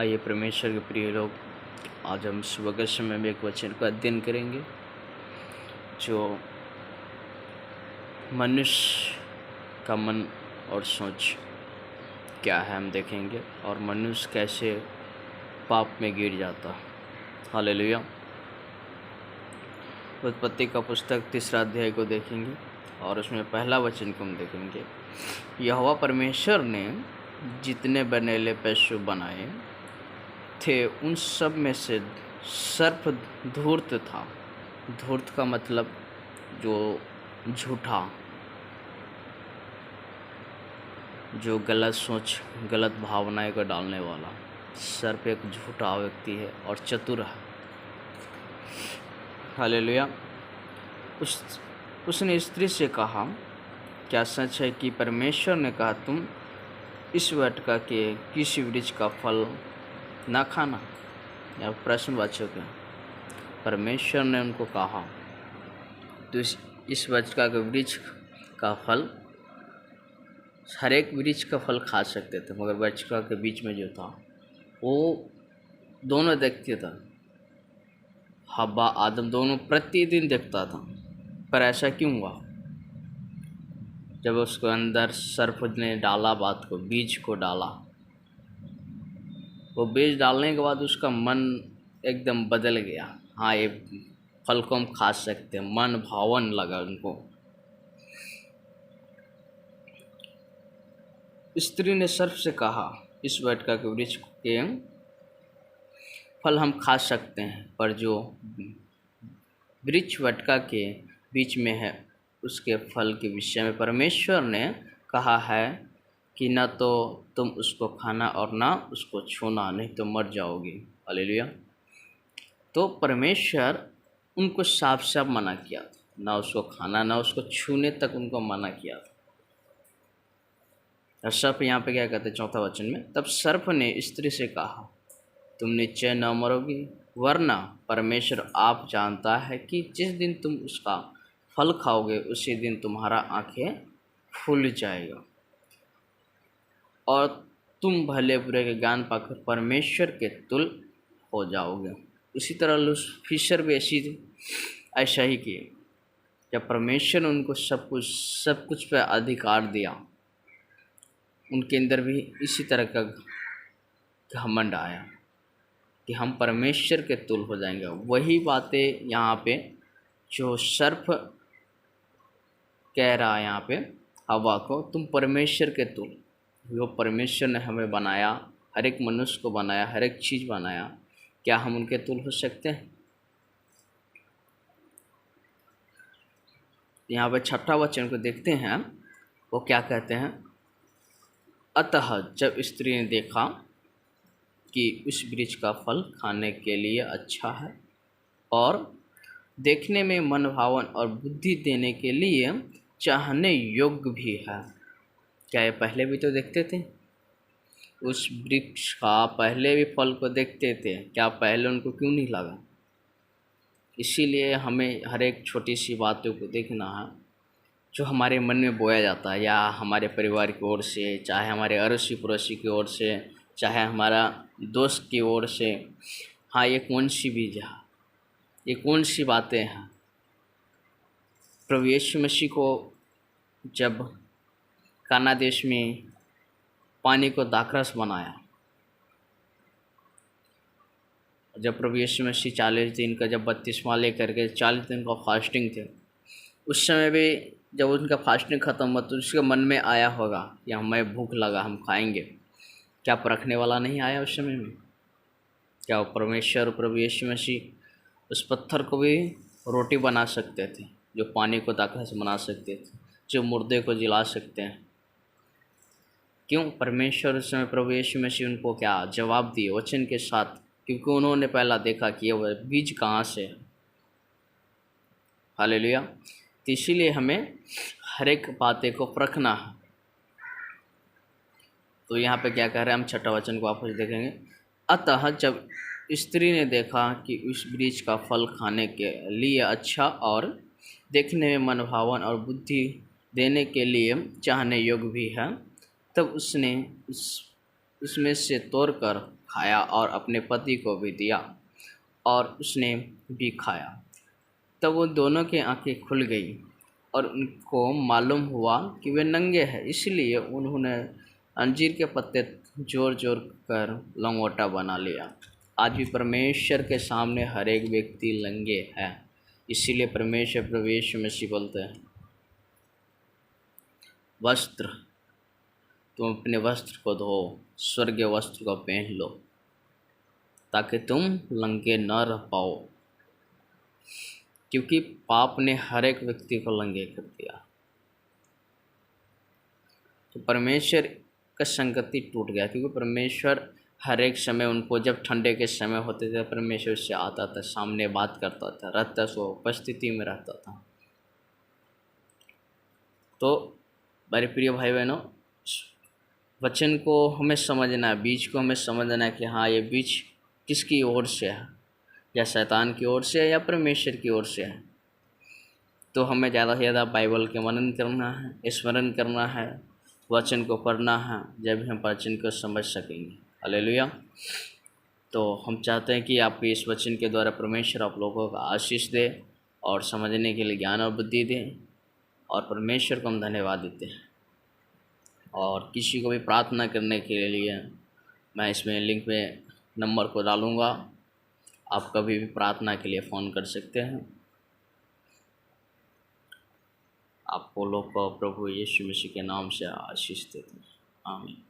आइए परमेश्वर के प्रिय लोग, आज हम सुबह के समय में एक वचन का अध्ययन करेंगे जो मनुष्य का मन और सोच क्या है हम देखेंगे, और मनुष्य कैसे पाप में गिर जाता। हालेलुया। उत्पत्ति का पुस्तक 3 अध्याय को देखेंगे और उसमें पहला वचन को हम देखेंगे। यहोवा परमेश्वर ने जितने बनेले पशु बनाए थे उन सब में से सर्प धूर्त था। धूर्त का मतलब जो झूठा, जो गलत सोच, गलत भावनाएं को डालने वाला। सर्प एक झूठा व्यक्ति है और चतुर है। हालेलुया। उसने स्त्री से कहा, क्या सच है कि परमेश्वर ने कहा तुम इस वट के किसी वृक्ष का फल ना खाना? या प्रश्नवाचक है। परमेश्वर ने उनको कहा तो इस वट का वृक्ष का फल, हर एक वृक्ष का फल खा सकते थे, मगर वृक्ष के बीच में जो था वो दोनों देखते थे। हव्वा आदम दोनों प्रतिदिन देखता था। पर ऐसा क्यों हुआ? जब उसको अंदर सर्प ने डाला बात को, बीज को डाला, वो बीज डालने के बाद उसका मन एकदम बदल गया। हाँ, ये फल को हम खा सकते हैं, मन भावन लगा उनको। स्त्री ने सर्प से कहा, इस वट का वृक्ष के फल हम खा सकते हैं, पर जो वृक्ष वटका के बीच में है उसके फल के विषय में परमेश्वर ने कहा है कि न तो तुम उसको खाना और ना उसको छूना, नहीं तो मर जाओगे। हालेलुया। तो परमेश्वर उनको साफ साफ मना किया था, ना उसको खाना ना उसको छूने तक उनको मना किया था। और सर्प यहाँ पे क्या कहते हैं 4 वचन में, तब सर्प ने स्त्री से कहा तुम निश्चय न मरोगी, वरना परमेश्वर आप जानता है कि जिस दिन तुम उसका फल खाओगे उसी दिन तुम्हारा आंखें खुल जाएगा और तुम भले बुरे के ज्ञान पाकर परमेश्वर के तुल हो जाओगे। उसी तरह लूसीफर भी ऐसा ही किए। जब परमेश्वर ने उनको सब कुछ पे अधिकार दिया, उनके अंदर भी इसी तरह का घमंड आया कि हम परमेश्वर के तुल हो जाएंगे। वही बातें यहाँ पे जो सर्प कह रहा है यहाँ पे हवा को, तुम परमेश्वर के तुल। जो परमेश्वर ने हमें बनाया, हर एक मनुष्य को बनाया, हर एक चीज़ बनाया, क्या हम उनके तुल हो सकते हैं? यहाँ पे 6 वचन को देखते हैं, वो क्या कहते हैं। अतः जब स्त्री ने देखा कि उस वृक्ष का फल खाने के लिए अच्छा है और देखने में मनभावन और बुद्धि देने के लिए चाहने योग्य भी है। क्या ये पहले भी तो देखते थे? उस वृक्ष का पहले भी फल को देखते थे, क्या पहले उनको क्यों नहीं लगा? इसीलिए हमें हर एक छोटी सी बातों को देखना है जो हमारे मन में बोया जाता है, या हमारे परिवार की ओर से, चाहे हमारे अड़ोसी पड़ोसी की ओर से, चाहे हमारा दोस्त की ओर से। हाँ, ये कौन सी बीज है, ये कौन सी बातें हैं? प्रभु यीशु मसीह को जब काना देश में पानी को दाखरस बनाया, जब प्रभु यीशु मसीह 40 दिन का जब बपतिस्मा लेकर के 40 दिन का फास्टिंग थे, उस समय भी जब उनका फास्टिंग ख़त्म हुआ तो उसके मन में आया होगा कि हमें भूख लगा, हम खाएंगे। क्या परखने वाला नहीं आया उस समय में? क्या परमेश्वर प्रभु यीशु मसीह उस पत्थर को भी रोटी बना सकते थे, जो पानी को दाखरस बना सकते थे, जो मुर्दे को जिला सकते हैं? क्यों? परमेश्वर उस समय प्रभु यीशु मसीह उनको क्या जवाब दिए वचन के साथ, क्योंकि उन्होंने पहला देखा कि वह बीज कहाँ से है। हालेलुया। तो इसीलिए हमें हर एक बातें को परखना है। तो यहाँ पे क्या कह रहे हैं, हम 6 वचन को वापस देखेंगे। अतः जब स्त्री ने देखा कि उस वृक्ष का फल खाने के लिए अच्छा और देखने में मनभावन और बुद्धि देने के लिए चाहने योग्य भी है, तब उसने उसमें से तोड़कर खाया और अपने पति को भी दिया और उसने भी खाया। तब वो दोनों की आंखें खुल गई और उनको मालूम हुआ कि वे नंगे हैं, इसलिए उन्होंने अंजीर के पत्ते जोड़ जोड़ कर लंगोटा बना लिया। आज भी परमेश्वर के सामने हर एक व्यक्ति नंगे है, इसीलिए परमेश्वर प्रभु यीशु मसीह बोलते हैं, वस्त्र, तुम अपने वस्त्र को धो, स्वर्गीय वस्त्र को पहन लो, ताकि तुम नंगे न रह पाओ, क्योंकि पाप ने हर एक व्यक्ति को नंगे कर दिया। तो परमेश्वर का संगति टूट गया, क्योंकि परमेश्वर हर एक समय उनको, जब ठंडे के समय होते थे, परमेश्वर से आता था, सामने बात करता था, रहता, सो उपस्थिति में रहता था। तो मेरे प्रिय भाई बहनों, वचन को हमें समझना है, बीज को हमें समझना है कि हाँ, ये बीज किसकी ओर से है, या शैतान की ओर से है या परमेश्वर की ओर से है। तो हमें ज़्यादा से ज़्यादा बाइबल के मनन करना है, स्मरण करना है, वचन को पढ़ना है, जब हम वचन को समझ सकेंगे। हालेलुया। तो हम चाहते हैं कि आपके इस वचन के द्वारा परमेश्वर आप लोगों को आशीष दे और समझने के लिए ज्ञान और बुद्धि दे, और परमेश्वर को हम धन्यवाद देते हैं। और किसी को भी प्रार्थना करने के लिए मैं इसमें लिंक में नंबर को डालूँगा, आप कभी भी प्रार्थना के लिए फ़ोन कर सकते हैं। आपको लोग को प्रभु यीशु मसीह के नाम से आशीष देते हैं। आमीन।